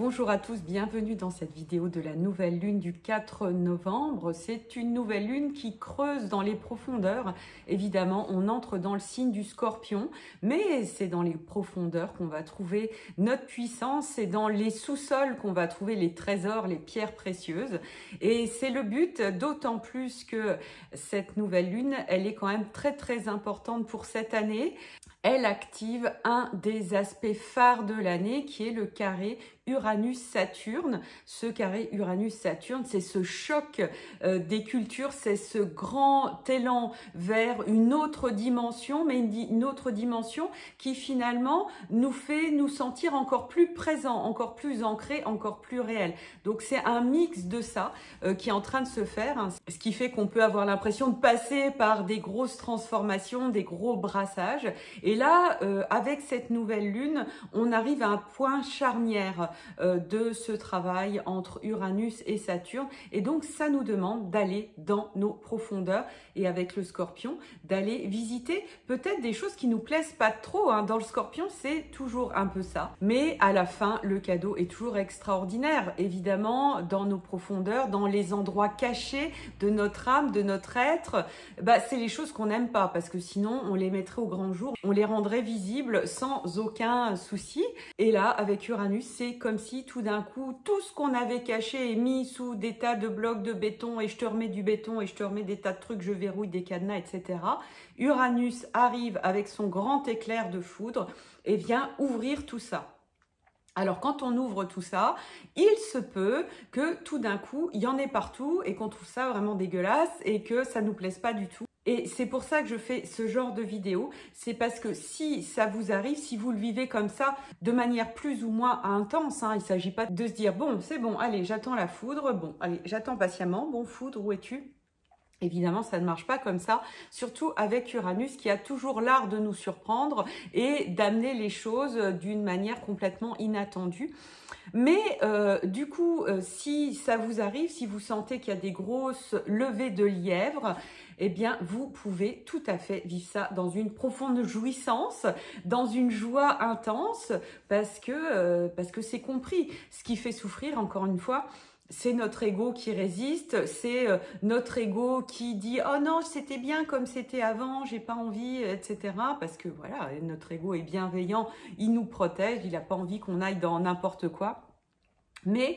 Bonjour à tous, bienvenue dans cette vidéo de la nouvelle lune du 4 novembre. C'est une nouvelle lune qui creuse dans les profondeurs. Évidemment, on entre dans le signe du Scorpion, mais c'est dans les profondeurs qu'on va trouver notre puissance, c'est dans les sous-sols qu'on va trouver les trésors, les pierres précieuses. Et c'est le but, d'autant plus que cette nouvelle lune, elle est quand même très importante pour cette année. Elle active un des aspects phares de l'année qui est le carré Uranus-Saturne. Ce carré Uranus-Saturne, c'est ce choc des cultures, c'est ce grand élan vers une autre dimension, mais une autre dimension qui finalement nous fait nous sentir encore plus présents, encore plus ancrés, encore plus réels. Donc c'est un mix de ça qui est en train de se faire, hein, ce qui fait qu'on peut avoir l'impression de passer par des grosses transformations, des gros brassages. Et là, avec cette nouvelle lune, on arrive à un point charnière de ce travail entre Uranus et Saturne. Et donc, ça nous demande d'aller dans nos profondeurs et avec le Scorpion, d'aller visiter peut-être des choses qui nous plaisent pas trop. Hein. Dans le Scorpion, c'est toujours un peu ça. Mais à la fin, le cadeau est toujours extraordinaire. Évidemment, dans nos profondeurs, dans les endroits cachés de notre âme, de notre être, bah, c'est les choses qu'on n'aime pas parce que sinon, on les mettrait au grand jour. On les rendrait visibles sans aucun souci. Et là, avec Uranus, c'est comme si tout d'un coup, tout ce qu'on avait caché est mis sous des tas de blocs de béton et je te remets du béton et je te remets des tas de trucs, je verrouille des cadenas, etc. Uranus arrive avec son grand éclair de foudre et vient ouvrir tout ça. Alors, quand on ouvre tout ça, il se peut que tout d'un coup, il y en ait partout et qu'on trouve ça vraiment dégueulasse et que ça nous plaise pas du tout. Et c'est pour ça que je fais ce genre de vidéo, c'est parce que si ça vous arrive, si vous le vivez comme ça, de manière plus ou moins intense, hein, il ne s'agit pas de se dire « bon, c'est bon, allez, j'attends la foudre, bon, allez, j'attends patiemment, bon, foudre, où es-tu » Évidemment, ça ne marche pas comme ça, surtout avec Uranus qui a toujours l'art de nous surprendre et d'amener les choses d'une manière complètement inattendue. Mais du coup, si ça vous arrive, si vous sentez qu'il y a des grosses levées de lièvre, eh bien, vous pouvez tout à fait vivre ça dans une profonde jouissance, dans une joie intense, parce que c'est compris. Ce qui fait souffrir, encore une fois, c'est notre ego qui résiste, c'est notre ego qui dit « Oh non, c'était bien comme c'était avant, j'ai pas envie, etc. » Parce que voilà, notre ego est bienveillant, il nous protège, il n'a pas envie qu'on aille dans n'importe quoi. Mais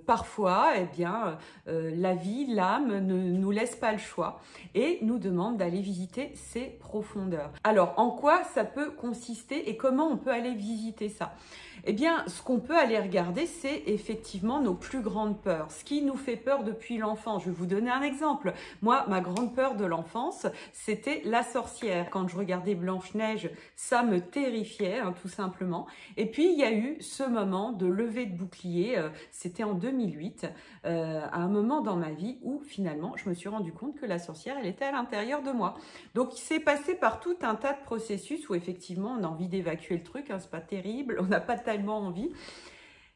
parfois, eh bien, la vie, l'âme ne nous laisse pas le choix et nous demande d'aller visiter ces profondeurs. Alors, en quoi ça peut consister et comment on peut aller visiter ça? Eh bien, ce qu'on peut aller regarder, c'est effectivement nos plus grandes peurs. Ce qui nous fait peur depuis l'enfance. Je vais vous donner un exemple. Moi, ma grande peur de l'enfance, c'était la sorcière. Quand je regardais Blanche-Neige, ça me terrifiait, hein, tout simplement. Et puis, il y a eu ce moment de levée de bouclier. C'était en 2008, à un moment dans ma vie où, finalement, je me suis rendu compte que la sorcière, elle était à l'intérieur de moi. Donc, il s'est passé par tout un tas de processus où, effectivement, on a envie d'évacuer le truc. Hein, c'est pas terrible, on n'a pas tellement envie,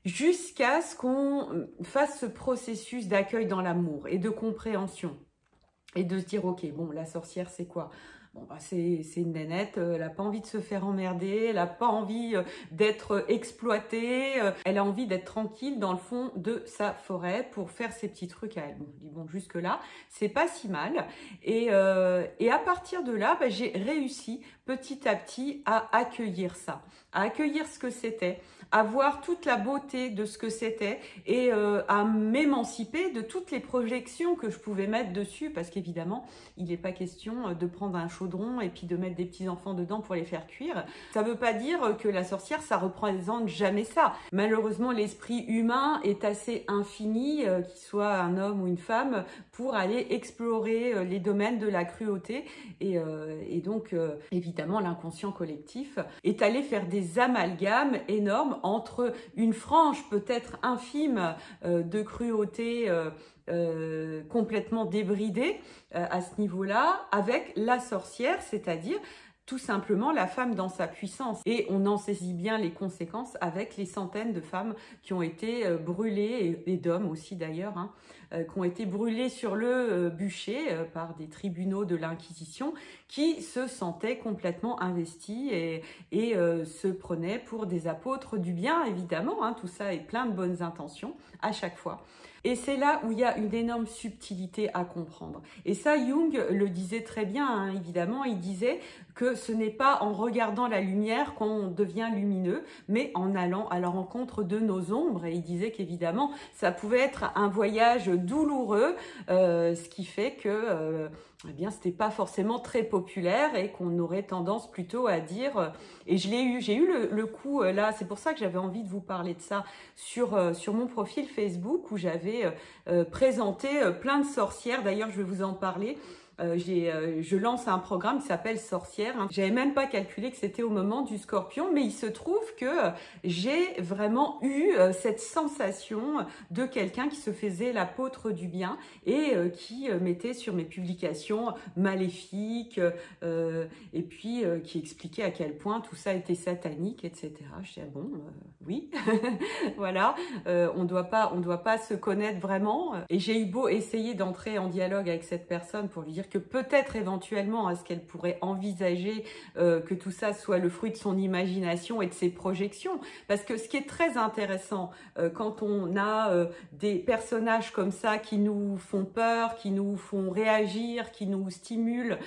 jusqu'à ce qu'on fasse ce processus d'accueil dans l'amour et de compréhension et de se dire ok, bon, la sorcière c'est quoi? Bon, bah, c'est une nénette, elle n'a pas envie de se faire emmerder, elle n'a pas envie d'être exploitée, elle a envie d'être tranquille dans le fond de sa forêt pour faire ses petits trucs à elle. Bon, je dis bon, jusque là, c'est pas si mal. Et à partir de là, bah, j'ai réussi petit à petit à accueillir ça, à accueillir ce que c'était, à voir toute la beauté de ce que c'était et à m'émanciper de toutes les projections que je pouvais mettre dessus parce qu'évidemment, il n'est pas question de prendre un chaudron et puis de mettre des petits enfants dedans pour les faire cuire. Ça ne veut pas dire que la sorcière, ça représente jamais ça. Malheureusement, l'esprit humain est assez infini, qu'il soit un homme ou une femme, pour aller explorer les domaines de la cruauté et donc évidemment l'inconscient collectif est allé faire des amalgames énormes entre une frange peut-être infime de cruauté complètement débridée à ce niveau-là avec la sorcière, c'est-à-dire tout simplement la femme dans sa puissance. Et on en saisit bien les conséquences avec les centaines de femmes qui ont été brûlées, et d'hommes aussi d'ailleurs, hein, qui ont été brûlées sur le bûcher par des tribunaux de l'Inquisition, qui se sentaient complètement investis et se prenaient pour des apôtres du bien, évidemment, hein, tout ça est plein de bonnes intentions à chaque fois. Et c'est là où il y a une énorme subtilité à comprendre. Et ça, Jung le disait très bien, hein, évidemment. Il disait que ce n'est pas en regardant la lumière qu'on devient lumineux, mais en allant à la rencontre de nos ombres. Et il disait qu'évidemment, ça pouvait être un voyage douloureux, ce qui fait que eh bien, c'était pas forcément très populaire et qu'on aurait tendance plutôt à dire, et j'ai eu le coup là, c'est pour ça que j'avais envie de vous parler de ça sur mon profil Facebook où j'avais présenté plein de sorcières, d'ailleurs je vais vous en parler. Je lance un programme qui s'appelle Sorcière. Hein. J'avais même pas calculé que c'était au moment du Scorpion, mais il se trouve que j'ai vraiment eu cette sensation de quelqu'un qui se faisait l'apôtre du bien et qui mettait sur mes publications maléfiques et puis qui expliquait à quel point tout ça était satanique, etc. Je disais, bon, oui, voilà, on doit pas se connaître vraiment. Et j'ai eu beau essayer d'entrer en dialogue avec cette personne pour lui dire que peut-être éventuellement est-ce qu'elle pourrait envisager que tout ça soit le fruit de son imagination et de ses projections, parce que ce qui est très intéressant quand on a des personnages comme ça qui nous font peur, qui nous font réagir, qui nous stimulent,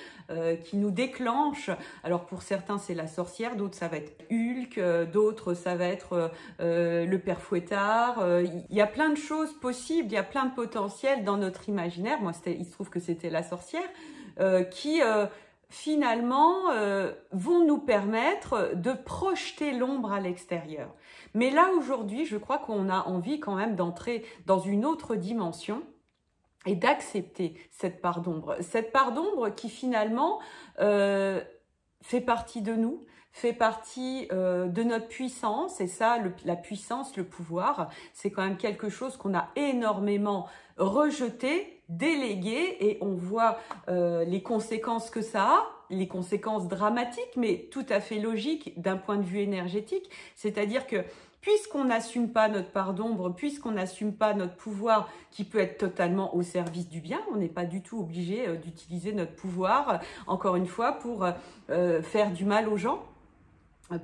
qui nous déclenchent, alors pour certains c'est la sorcière, d'autres ça va être Hulk, d'autres ça va être le père Fouettard, il y a plein de choses possibles, il y a plein de potentiel dans notre imaginaire. Moi il se trouve que c'était la sorcière, qui finalement vont nous permettre de projeter l'ombre à l'extérieur. Mais là aujourd'hui, je crois qu'on a envie quand même d'entrer dans une autre dimension et d'accepter cette part d'ombre qui finalement fait partie de nous, fait partie de notre puissance, et ça, la puissance, le pouvoir, c'est quand même quelque chose qu'on a énormément rejeté, délégué, et on voit les conséquences que ça a, les conséquences dramatiques, mais tout à fait logiques d'un point de vue énergétique, c'est-à-dire que puisqu'on n'assume pas notre part d'ombre, puisqu'on n'assume pas notre pouvoir qui peut être totalement au service du bien, on n'est pas du tout obligé d'utiliser notre pouvoir, encore une fois, pour faire du mal aux gens,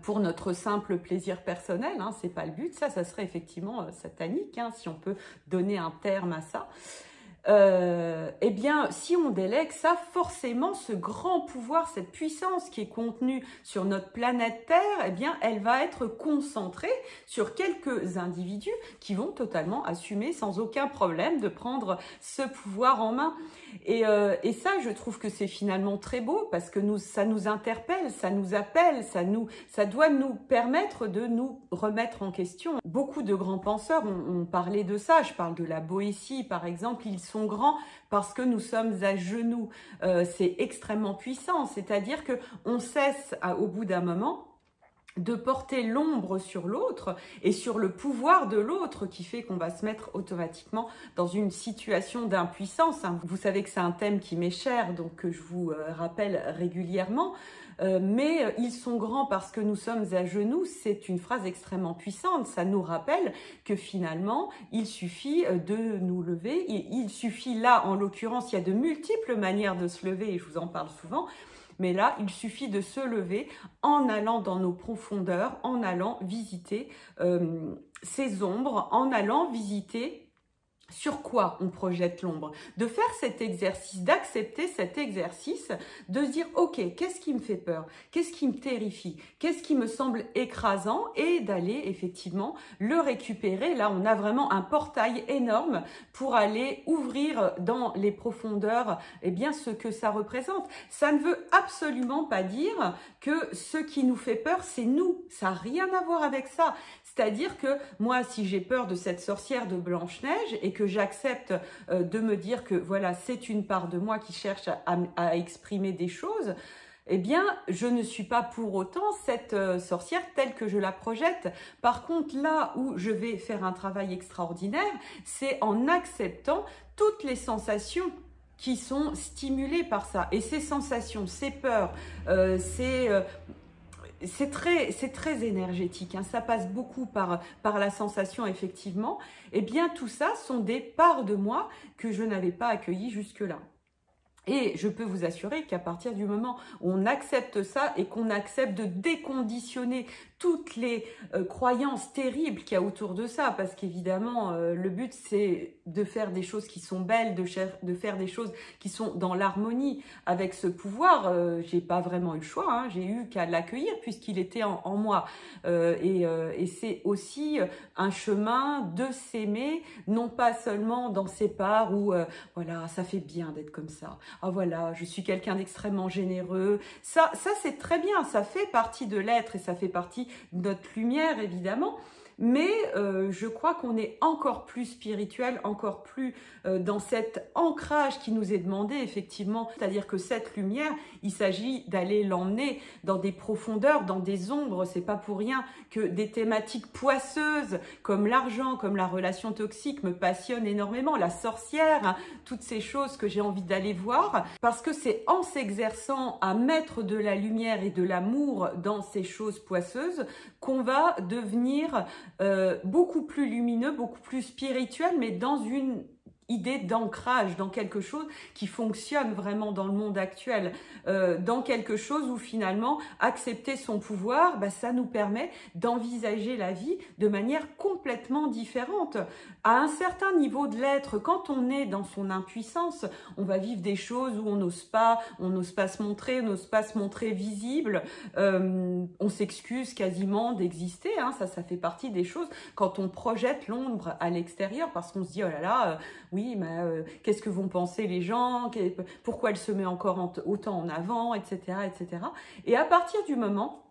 pour notre simple plaisir personnel, hein, c'est pas le but, ça serait effectivement satanique, hein, si on peut donner un terme à ça. Eh bien, si on délègue ça, forcément, ce grand pouvoir, cette puissance qui est contenue sur notre planète Terre, eh bien, elle va être concentrée sur quelques individus qui vont totalement assumer sans aucun problème de prendre ce pouvoir en main. Et ça, je trouve que c'est finalement très beau parce que ça nous interpelle, ça nous appelle, ça doit nous permettre de nous remettre en question. Beaucoup de grands penseurs ont parlé de ça. Je parle de la Boétie, par exemple. Ils sont grands parce que nous sommes à genoux. C'est extrêmement puissant, c'est-à-dire que on cesse au bout d'un moment de porter l'ombre sur l'autre et sur le pouvoir de l'autre qui fait qu'on va se mettre automatiquement dans une situation d'impuissance. Vous savez que c'est un thème qui m'est cher, donc que je vous rappelle régulièrement. Mais ils sont grands parce que nous sommes à genoux, c'est une phrase extrêmement puissante. Ça nous rappelle que finalement, il suffit de nous lever. Il suffit là, en l'occurrence, il y a de multiples manières de se lever et je vous en parle souvent. Mais là, il suffit de se lever en allant dans nos profondeurs, en allant visiter ces ombres, en allant visiter sur quoi on projette l'ombre, de faire cet exercice, d'accepter cet exercice, de se dire ok, qu'est-ce qui me fait peur, qu'est-ce qui me terrifie, qu'est-ce qui me semble écrasant, et d'aller effectivement le récupérer. Là, on a vraiment un portail énorme pour aller ouvrir dans les profondeurs eh bien, ce que ça représente. Ça ne veut absolument pas dire que ce qui nous fait peur, c'est nous. Ça n'a rien à voir avec ça. C'est-à-dire que moi, si j'ai peur de cette sorcière de Blanche-Neige et que j'accepte de me dire que voilà, c'est une part de moi qui cherche à exprimer des choses, eh bien, je ne suis pas pour autant cette sorcière telle que je la projette. Par contre, là où je vais faire un travail extraordinaire, c'est en acceptant toutes les sensations qui sont stimulés par ça. Et ces sensations, ces peurs, c'est très énergétique, hein. Ça passe beaucoup par la sensation, effectivement. Eh bien, tout ça sont des parts de moi que je n'avais pas accueillies jusque-là. Et je peux vous assurer qu'à partir du moment où on accepte ça et qu'on accepte de déconditionner toutes les croyances terribles qu'il y a autour de ça, parce qu'évidemment, le but, c'est de faire des choses qui sont belles, de faire des choses qui sont dans l'harmonie avec ce pouvoir. J'ai pas vraiment eu le choix, hein, j'ai eu qu'à l'accueillir puisqu'il était en moi. Et c'est aussi un chemin de s'aimer, non pas seulement dans ses parts où, voilà, ça fait bien d'être comme ça. Ah voilà, je suis quelqu'un d'extrêmement généreux. Ça c'est très bien, ça fait partie de l'être et ça fait partie de notre lumière, évidemment. Mais je crois qu'on est encore plus spirituel, encore plus dans cet ancrage qui nous est demandé, effectivement. C'est-à-dire que cette lumière, il s'agit d'aller l'emmener dans des profondeurs, dans des ombres. C'est pas pour rien que des thématiques poisseuses comme l'argent, comme la relation toxique me passionnent énormément. La sorcière, hein, toutes ces choses que j'ai envie d'aller voir. Parce que c'est en s'exerçant à mettre de la lumière et de l'amour dans ces choses poisseuses qu'on va devenir beaucoup plus lumineux, beaucoup plus spirituel, mais dans une idée d'ancrage, dans quelque chose qui fonctionne vraiment dans le monde actuel, dans quelque chose où finalement accepter son pouvoir, bah, ça nous permet d'envisager la vie de manière complètement différente. À un certain niveau de l'être, quand on est dans son impuissance, on va vivre des choses où on n'ose pas se montrer, on n'ose pas se montrer visible, on s'excuse quasiment d'exister, hein, ça fait partie des choses quand on projette l'ombre à l'extérieur parce qu'on se dit oh là là, oui, mais qu'est-ce que vont penser les gens, pourquoi elle se met encore autant en avant, etc., etc. Et à partir du moment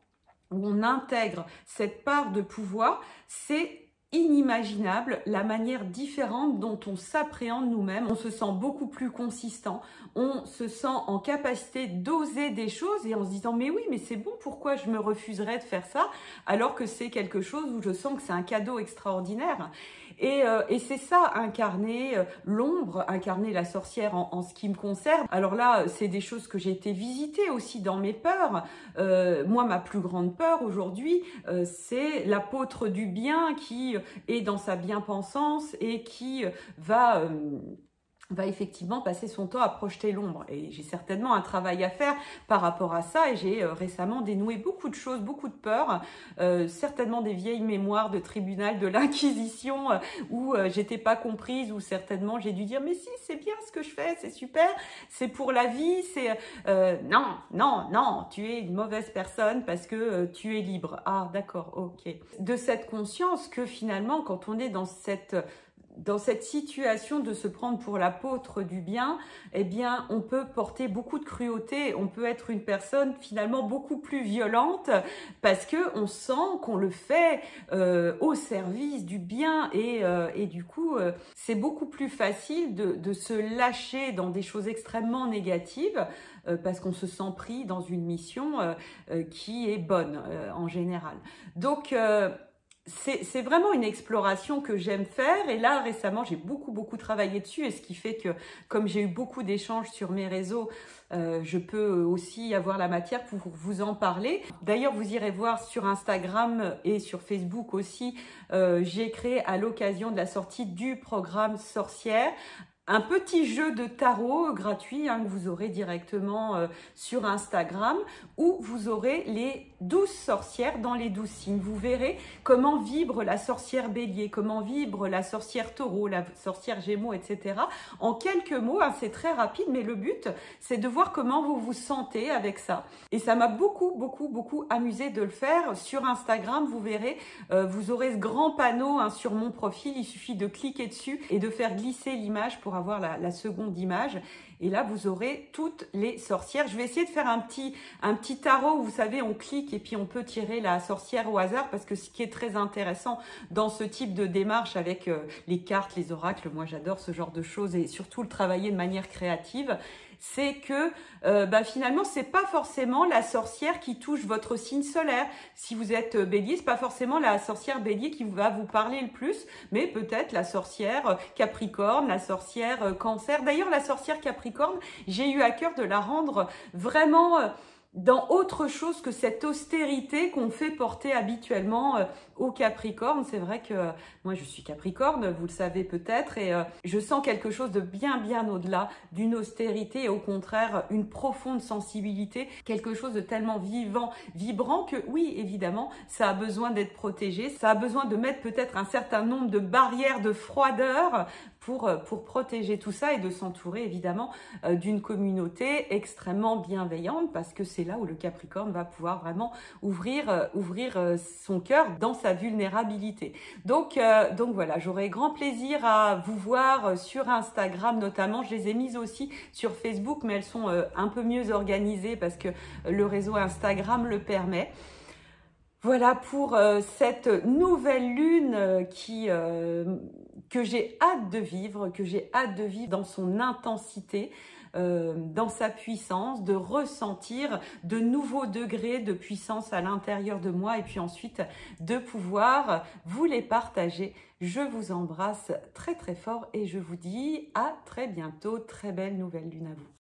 où on intègre cette part de pouvoir, c'est inimaginable la manière différente dont on s'appréhende nous-mêmes. On se sent beaucoup plus consistant, on se sent en capacité d'oser des choses et en se disant mais oui, mais c'est bon, pourquoi je me refuserais de faire ça alors que c'est quelque chose où je sens que c'est un cadeau extraordinaire. Et c'est ça, incarner l'ombre, incarner la sorcière en ce qui me concerne. Alors là, c'est des choses que j'ai été visiter aussi dans mes peurs. Moi, ma plus grande peur aujourd'hui, c'est l'apôtre du bien qui est dans sa bien-pensance et qui va effectivement passer son temps à projeter l'ombre. Et j'ai certainement un travail à faire par rapport à ça et j'ai récemment dénoué beaucoup de choses, beaucoup de peurs, certainement des vieilles mémoires de tribunal de l'Inquisition où j'étais pas comprise, où certainement j'ai dû dire mais si, c'est bien ce que je fais, c'est super, c'est pour la vie, c'est non, tu es une mauvaise personne parce que tu es libre. Ah d'accord, ok. De cette conscience que finalement quand on est dans cette situation de se prendre pour l'apôtre du bien, eh bien, on peut porter beaucoup de cruauté, on peut être une personne finalement beaucoup plus violente parce que on sent qu'on le fait au service du bien et du coup, c'est beaucoup plus facile de se lâcher dans des choses extrêmement négatives parce qu'on se sent pris dans une mission qui est bonne en général. Donc, c'est vraiment une exploration que j'aime faire et là récemment j'ai beaucoup travaillé dessus et ce qui fait que comme j'ai eu beaucoup d'échanges sur mes réseaux, je peux aussi avoir la matière pour vous en parler. D'ailleurs vous irez voir sur Instagram et sur Facebook aussi, j'ai créé à l'occasion de la sortie du programme Sorcière un petit jeu de tarot gratuit hein, que vous aurez directement sur Instagram où vous aurez les 12 sorcières dans les 12 signes. Vous verrez comment vibre la sorcière bélier, comment vibre la sorcière taureau, la sorcière gémeaux, etc. En quelques mots, hein, c'est très rapide, mais le but, c'est de voir comment vous vous sentez avec ça. Et ça m'a beaucoup amusé de le faire. Sur Instagram, vous verrez, vous aurez ce grand panneau hein, sur mon profil. Il suffit de cliquer dessus et de faire glisser l'image pour avoir la seconde image. Et là, vous aurez toutes les sorcières. Je vais essayer de faire un petit tarot où, vous savez, on clique et puis on peut tirer la sorcière au hasard parce que ce qui est très intéressant dans ce type de démarche avec les cartes, les oracles, moi j'adore ce genre de choses et surtout le travailler de manière créative, c'est que finalement, c'est pas forcément la sorcière qui touche votre signe solaire. Si vous êtes bélier, c'est pas forcément la sorcière bélier qui va vous parler le plus, mais peut-être la sorcière capricorne, la sorcière cancer. D'ailleurs, la sorcière capricorne, j'ai eu à cœur de la rendre vraiment dans autre chose que cette austérité qu'on fait porter habituellement au Capricorne. C'est vrai que moi je suis Capricorne, vous le savez peut-être, et je sens quelque chose de bien au-delà d'une austérité et au contraire une profonde sensibilité, quelque chose de tellement vivant, vibrant que oui, évidemment, ça a besoin d'être protégé, ça a besoin de mettre peut-être un certain nombre de barrières de froideur pour protéger tout ça et de s'entourer évidemment d'une communauté extrêmement bienveillante, parce que c'est là où le Capricorne va pouvoir vraiment ouvrir son cœur dans sa vulnérabilité. Donc voilà, j'aurai grand plaisir à vous voir sur Instagram notamment. Je les ai mises aussi sur Facebook, mais elles sont un peu mieux organisées parce que le réseau Instagram le permet. Voilà pour cette nouvelle lune que j'ai hâte de vivre, dans son intensité, dans sa puissance, de ressentir de nouveaux degrés de puissance à l'intérieur de moi et puis ensuite de pouvoir vous les partager. Je vous embrasse très fort et je vous dis à très bientôt. Très belle nouvelle lune à vous.